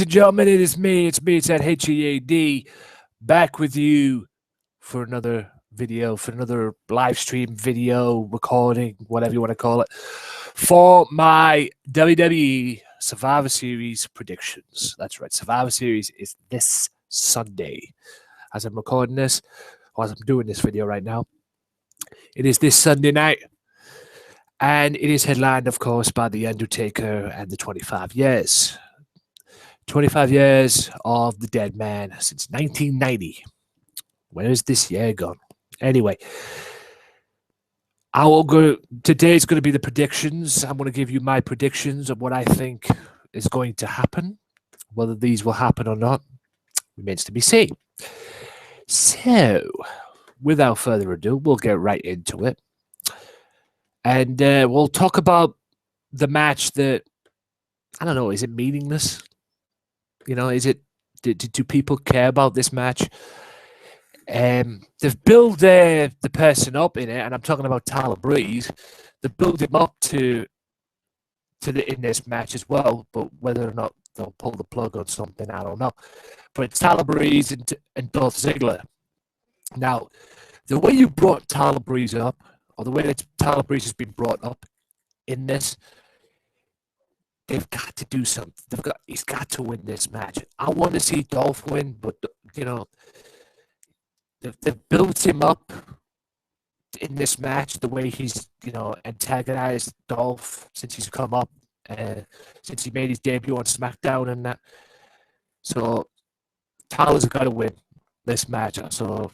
and gentlemen, it's me, it's at HEAD, back with you for another video, for another live stream video, recording, whatever you want to call it, for my WWE Survivor Series predictions. That's right, Survivor Series is this Sunday. As I'm recording this, or as I'm doing this video right now, it is this Sunday night. And it is headlined, of course, by The Undertaker and the 25 years. 25 years of the dead man since 1990. Where is this year gone? Anyway, today's going to be the predictions. I'm going to give you my predictions of what I think is going to happen. Whether these will happen or not remains to be seen. So, without further ado, we'll get right into it. And we'll talk about the match that, I don't know, is it meaningless? You know, is it, do people care about this match? They've built the person up in it, and I'm talking about Tyler Breeze. They've built him up in this match as well, but whether or not they'll pull the plug on something, I don't know. But it's Tyler Breeze and Dolph Ziggler. Now, the way you brought Tyler Breeze up, or the way that Tyler Breeze has been brought up in this, they've got to do something. He's got to win this match. I want to see Dolph win, but, you know, they've built him up in this match the way he's, you know, antagonized Dolph since he's come up, since he made his debut on SmackDown and that. So Tyler's got to win this match. So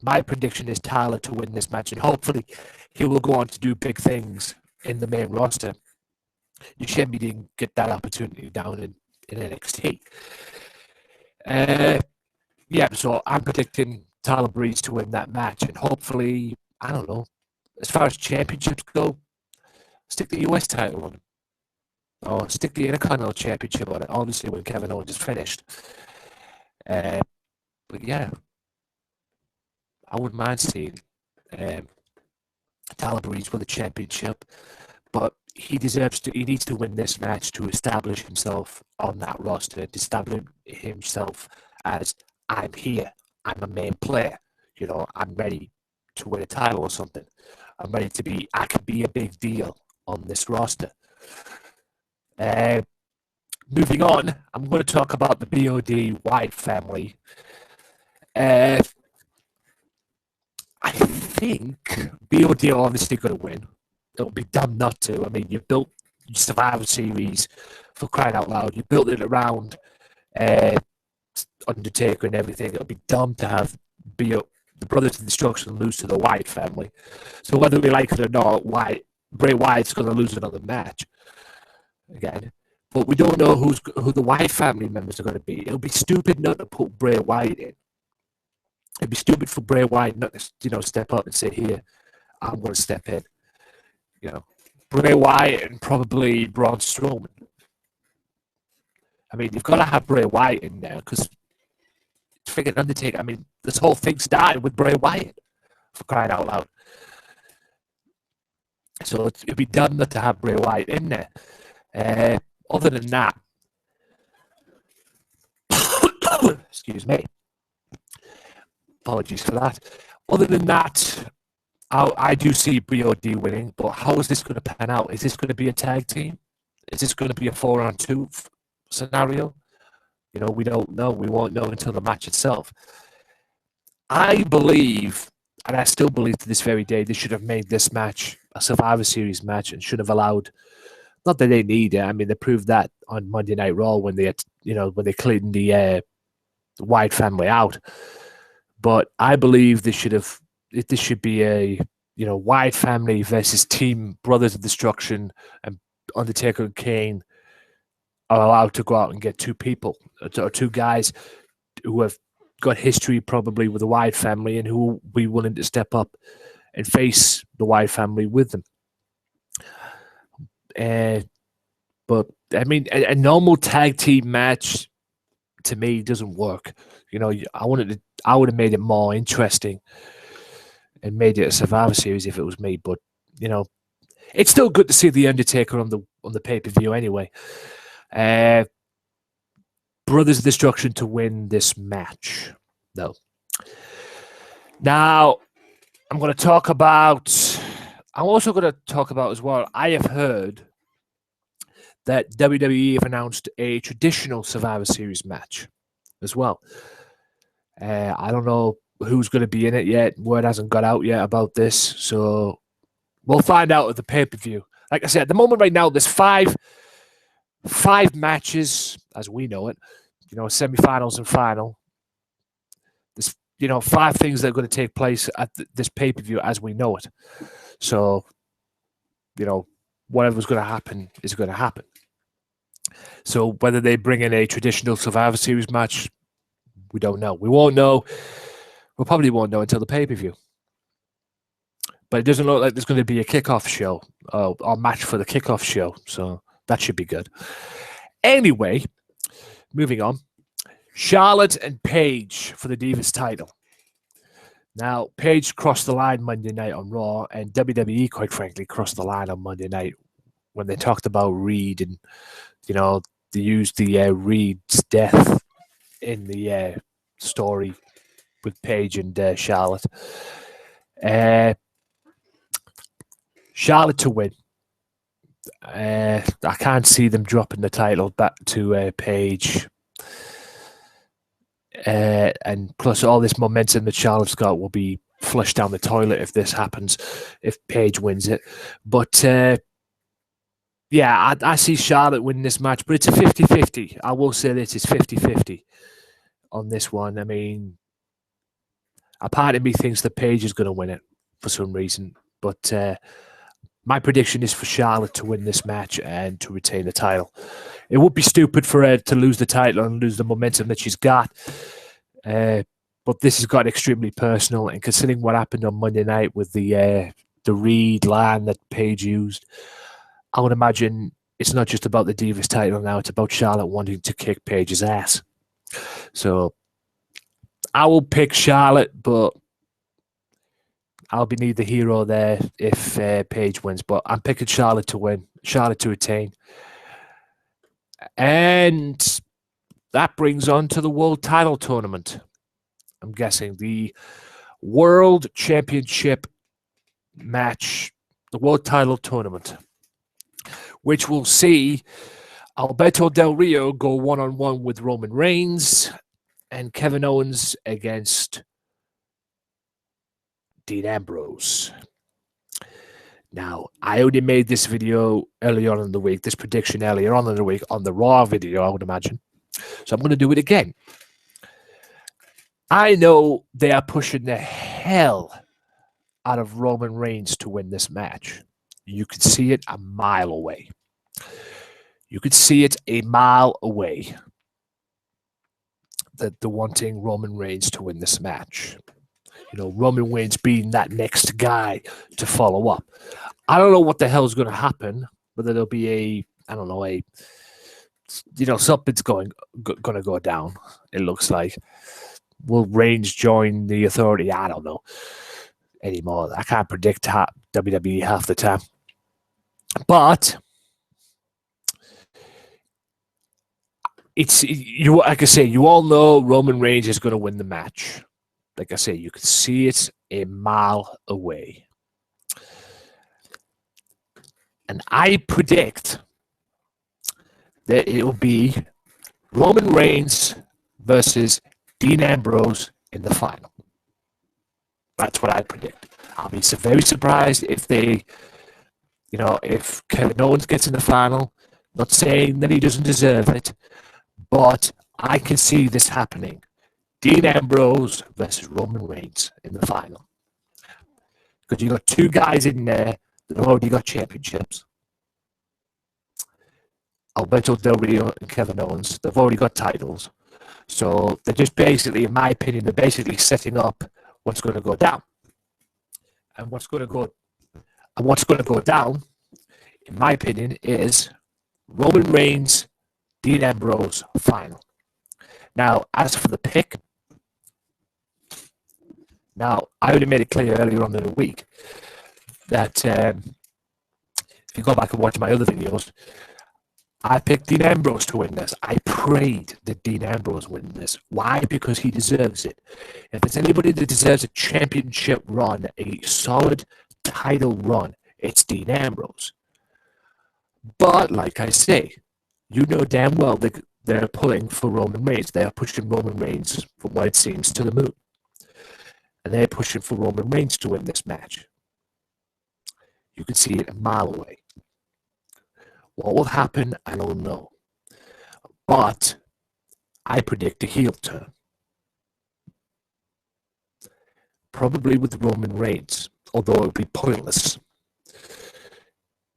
my prediction is Tyler to win this match, and hopefully he will go on to do big things in the main roster. Yushemi didn't get that opportunity down in NXT. Yeah, so I'm predicting Tyler Breeze to win that match, and hopefully, I don't know, as far as championships go, stick the US title on it, or stick the Intercontinental Championship on it, obviously when Kevin Owens is finished. But yeah, I wouldn't mind seeing Tyler Breeze win the championship, but he needs to win this match to establish himself on that roster, to establish himself as, I'm here, I'm a main player, you know, I'm ready to win a title or something. I can be a big deal on this roster. Moving on, I'm going to talk about the BOD Wyatt family. I think BOD are obviously going to win. It'll be dumb not to. I mean, you built Survivor Series, for crying out loud. You built it around Undertaker and everything. It'll be dumb to have the Brothers of Destruction lose to the Wyatt family. So whether we like it or not, Bray Wyatt's going to lose another match again. But we don't know who the Wyatt family members are going to be. It'll be stupid not to put Bray Wyatt in. It'd be stupid for Bray Wyatt not to, you know, step up and say, here, I'm going to step in. You know, Bray Wyatt and probably Braun Strowman. I mean, you've got to have Bray Wyatt in there because freaking Undertaker. I mean, this whole thing started with Bray Wyatt, for crying out loud. So it'd be dumb not to have Bray Wyatt in there. Other than that, excuse me. Apologies for that. Other than that, I do see BOD winning, but how is this going to pan out? Is this going to be a tag team? Is this going to be a 4-on-2 scenario? You know, we don't know. We won't know until the match itself. I believe, and I still believe to this very day, they should have made this match a Survivor Series match and should have allowed, not that they need it. I mean, they proved that on Monday Night Raw when they cleaned the Wyatt family out. But I believe this should be a, you know, Wyatt family versus Team Brothers of Destruction, and Undertaker and Kane are allowed to go out and get two people, or two guys who have got history probably with the Wyatt family and who will be willing to step up and face the Wyatt family with them. But I mean, a normal tag team match to me doesn't work. You know, I would have made it more interesting and made it a Survivor Series if it was me. But you know, it's still good to see the Undertaker on the pay-per-view anyway. Brothers of Destruction to win this match. No. Now, I'm going to talk about... I'm also going to talk about as well, I have heard that WWE have announced a traditional Survivor Series match as well. I don't know who's going to be in it yet. Word hasn't got out yet about this, so we'll find out at the pay-per-view. Like I said, at the moment right now, there's five matches, as we know it, semifinals and final. There's, 5 things that are going to take place at this pay-per-view as we know it. So, whatever's going to happen is going to happen. So whether they bring in a traditional Survivor Series match, we don't know. We won't know. We probably won't know until the pay-per-view. But it doesn't look like there's going to be a kickoff show or match for the kickoff show. So that should be good. Anyway, moving on. Charlotte and Paige for the Divas title. Now, Paige crossed the line Monday night on Raw, and WWE, quite frankly, crossed the line on Monday night when they talked about Reed and, they used the Reed's death in the story with Paige and Charlotte. Charlotte to win. I can't see them dropping the title back to Paige. And plus all this momentum that Charlotte's got will be flushed down the toilet if this happens, if Paige wins it. But yeah, I see Charlotte winning this match, but it's a 50-50. I will say this, it's 50-50 on this one. I mean, a part of me thinks that Paige is going to win it for some reason, but my prediction is for Charlotte to win this match and to retain the title. It would be stupid for her to lose the title and lose the momentum that she's got. But this has got extremely personal, and considering what happened on Monday night with the Reed line that Paige used, I would imagine it's not just about the Divas title now, it's about Charlotte wanting to kick Paige's ass. So I will pick Charlotte, but I'll be neither hero there if Paige wins. But I'm picking Charlotte to win, Charlotte to retain. And that brings on to the World Title Tournament. I'm guessing the World Championship match, the World Title Tournament, which will see Alberto Del Rio go one-on-one with Roman Reigns and Kevin Owens against Dean Ambrose. Now, I only made this video early on in the week, this prediction earlier on in the week on the Raw video, I would imagine. So I'm going to do it again. I know they are pushing the hell out of Roman Reigns to win this match. You could see it a mile away. You could see it a mile away that they're wanting Roman Reigns to win this match. Roman Reigns being that next guy to follow up. I don't know what the hell is going to happen, whether there'll be something's going to go down, it looks like. Will Reigns join the Authority? I don't know anymore. I can't predict WWE half the time. But like I say, you all know Roman Reigns is going to win the match. Like I say, you can see it a mile away. And I predict that it will be Roman Reigns versus Dean Ambrose in the final. That's what I predict. I'll be very surprised if if Kevin Owens gets in the final. Not saying that he doesn't deserve it, but I can see this happening. Dean Ambrose versus Roman Reigns in the final. Because you got 2 guys in there that have already got championships. Alberto Del Rio and Kevin Owens. They've already got titles. So they're just basically, in my opinion, they're basically setting up what's going to go down. And what's going to go down, in my opinion, is Roman Reigns, Dean Ambrose final. Now, as for the pick, I already made it clear earlier on in the week that if you go back and watch my other videos, I picked Dean Ambrose to win this. I prayed that Dean Ambrose win this. Why? Because he deserves it. If there's anybody that deserves a championship run, a solid title run, it's Dean Ambrose. But, like I say, you know damn well they're pulling for Roman Reigns. They are pushing Roman Reigns, from what it seems, to the moon. And they're pushing for Roman Reigns to win this match. You can see it a mile away. What will happen, I don't know. But I predict a heel turn. Probably with Roman Reigns, although it would be pointless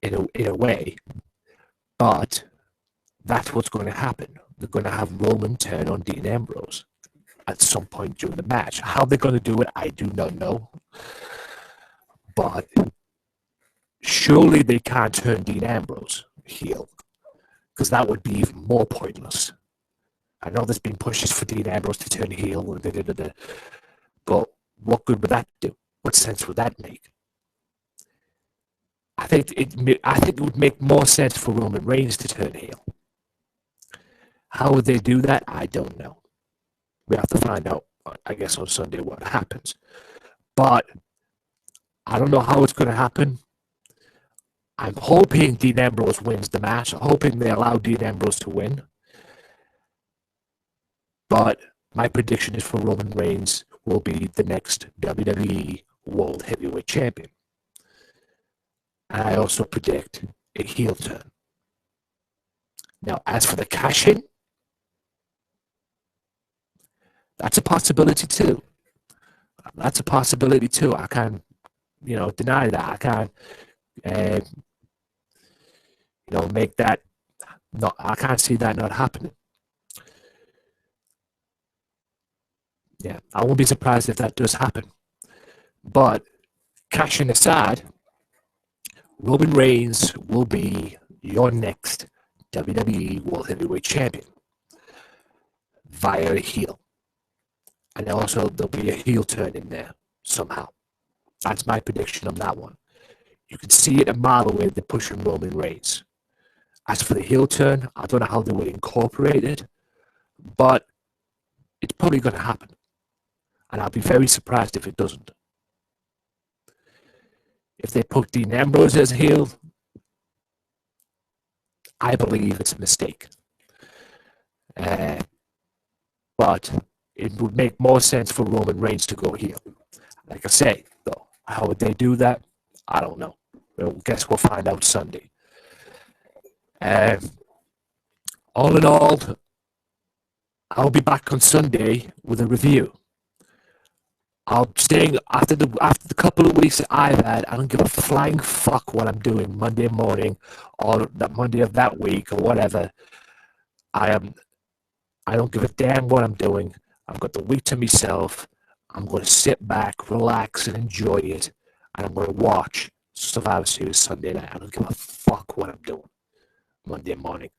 in a way. But that's what's going to happen. They're going to have Roman turn on Dean Ambrose at some point during the match. How they're going to do it, I do not know. But surely they can't turn Dean Ambrose heel, because that would be even more pointless. I know there's been pushes for Dean Ambrose to turn heel, but what good would that do? What sense would that make? I think it would make more sense for Roman Reigns to turn heel. How would they do that? I don't know. We have to find out, I guess, on Sunday what happens. But I don't know how it's going to happen. I'm hoping Dean Ambrose wins the match. I'm hoping they allow Dean Ambrose to win. But my prediction is for Roman Reigns will be the next WWE World Heavyweight Champion. And I also predict a heel turn. Now, as for the cash-in, that's a possibility too. I can't, deny that. I can't, make that. No, I can't see that not happening. Yeah, I won't be surprised if that does happen. But cash-in aside, Roman Reigns will be your next WWE World Heavyweight Champion via a heel. And also, there'll be a heel turn in there somehow. That's my prediction on that one. You can see it a mile away, they're pushing Roman Reigns. As for the heel turn, I don't know how they will incorporate it, but it's probably going to happen. And I'll be very surprised if it doesn't. If they put Dean Ambrose as a heel, I believe it's a mistake. But it would make more sense for Roman Reigns to go heel. Like I say, though, how would they do that? I don't know. I guess we'll find out Sunday. All in all, I'll be back on Sunday with a review. I'm staying after the couple of weeks that I've had. I don't give a flying fuck what I'm doing Monday morning or that Monday of that week or whatever. I don't give a damn what I'm doing. I've got the week to myself. I'm going to sit back, relax, and enjoy it. And I'm going to watch Survivor Series Sunday night. I don't give a fuck what I'm doing Monday morning.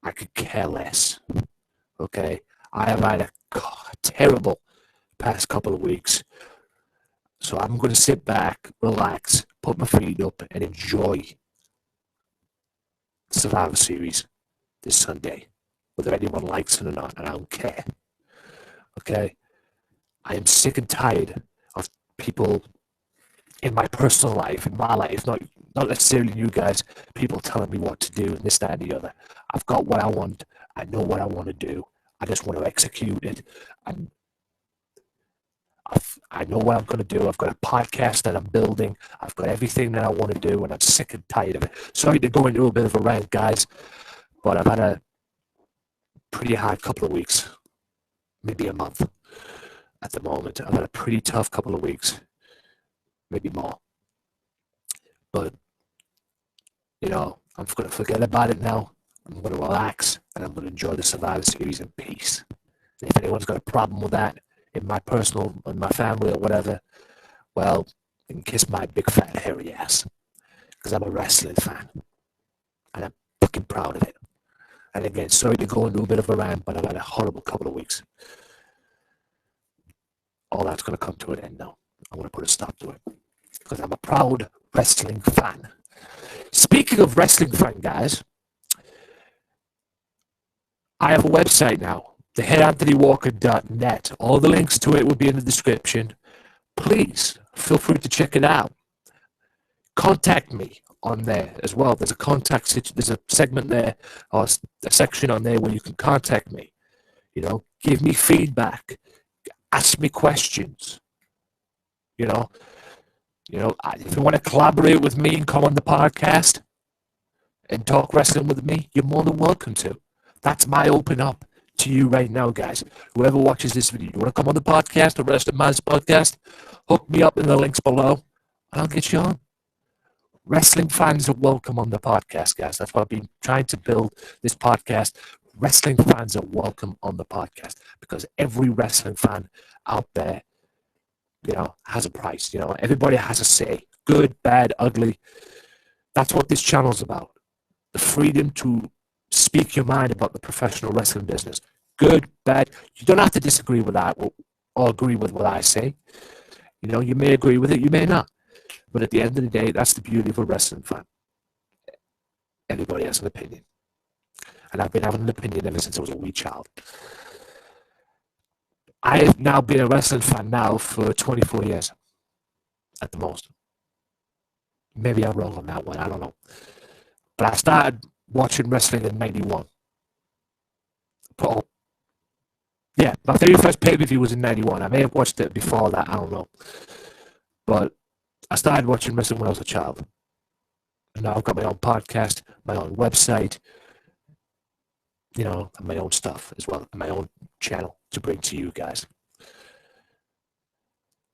I could care less. Okay? I have had a terrible past couple of weeks. So I'm going to sit back, relax, put my feet up, and enjoy Survivor Series this Sunday, whether anyone likes it or not, and I don't care. Okay? I am sick and tired of people in my personal life, in my life, not necessarily you guys, people telling me what to do and this, that, and the other. I've got what I want. I know what I want to do. I just want to execute it. I know what I'm going to do. I've got a podcast that I'm building. I've got everything that I want to do, and I'm sick and tired of it. Sorry to go into a bit of a rant, guys, but I've had a pretty hard couple of weeks, maybe a month at the moment. I've had a pretty tough couple of weeks, maybe more. But, I'm going to forget about it now. I'm going to relax, and I'm going to enjoy the Survivor Series in peace. And if anyone's got a problem with that, in my family or whatever, well, you can kiss my big fat hairy ass. Because I'm a wrestling fan. And I'm fucking proud of it. And again, sorry to go into a bit of a rant, but I've had a horrible couple of weeks. All that's going to come to an end now. I want to put a stop to it. Because I'm a proud wrestling fan. Speaking of wrestling fan, guys, I have a website now, theheadanthonywalker.net. All the links to it will be in the description. Please feel free to check it out. Contact me on there as well. There's a segment there, or a section on there where you can contact me. Give me feedback, ask me questions. If you want to collaborate with me and come on the podcast and talk wrestling with me, you're more than welcome to. That's my open up to you right now, guys. Whoever watches this video, you want to come on the podcast, the Wrestling Man's podcast, hook me up in the links below, and I'll get you on. Wrestling fans are welcome on the podcast, guys. That's why I've been trying to build this podcast. Wrestling fans are welcome on the podcast because every wrestling fan out there, has a price. Everybody has a say. Good, bad, ugly. That's what this channel's about. The freedom to speak your mind about the professional wrestling business. Good, bad. You don't have to disagree with that or agree with what I say. You may agree with it, you may not. But at the end of the day, that's the beauty of a wrestling fan. Everybody has an opinion. And I've been having an opinion ever since I was a wee child. I have now been a wrestling fan now for 24 years. At the most. Maybe I'm wrong on that one, I don't know. But I started watching wrestling in 91. Yeah, my very first pay-per-view was in 91. I may have watched it before that, I don't know. But I started watching wrestling when I was a child. And now I've got my own podcast, my own website, and my own stuff as well, and my own channel to bring to you guys.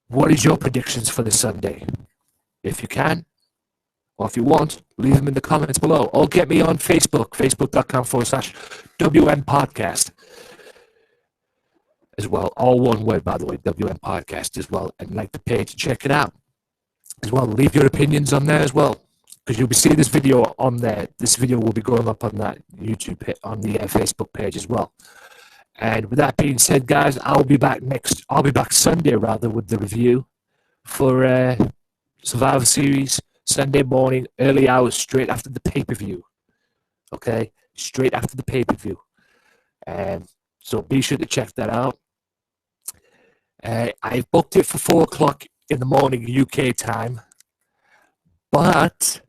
What is your predictions for this Sunday? If you can, or if you want, leave them in the comments below. Or get me on Facebook, facebook.com/WM Podcast. As well, all one word, by the way, WM Podcast as well. And like the page, check it out. As well, leave your opinions on there as well. Because you'll be seeing this video on there. This video will be going up on that YouTube, on the Facebook page as well. And with that being said, guys, I'll be back Sunday, with the review for Survivor Series, Sunday morning, early hours, straight after the pay-per-view. Okay? Straight after the pay-per-view. So be sure to check that out. I've booked it for 4 o'clock in the morning UK time. But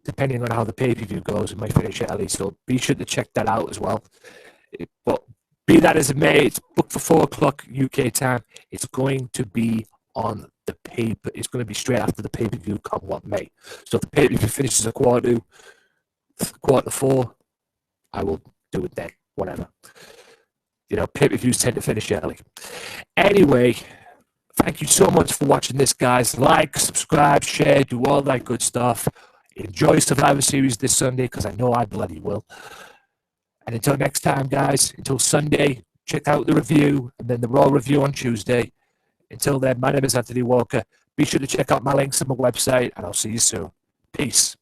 depending on how the pay-per-view goes, it might finish early, so be sure to check that out as well. But be that as it may, it's booked for 4 o'clock UK time. It's going to be on the paper. It's going to be straight after the pay-per-view, come what may. So if the pay-per-view finishes at quarter to 4, I will do it then, whatever. Pay-per-views tend to finish early. Anyway, thank you so much for watching this, guys. Like, subscribe, share, do all that good stuff. Enjoy Survivor Series this Sunday, because I know I bloody will. And until next time, guys, until Sunday, check out the review, and then the Raw review on Tuesday. Until then, my name is Anthony Walker. Be sure to check out my links on my website, and I'll see you soon. Peace.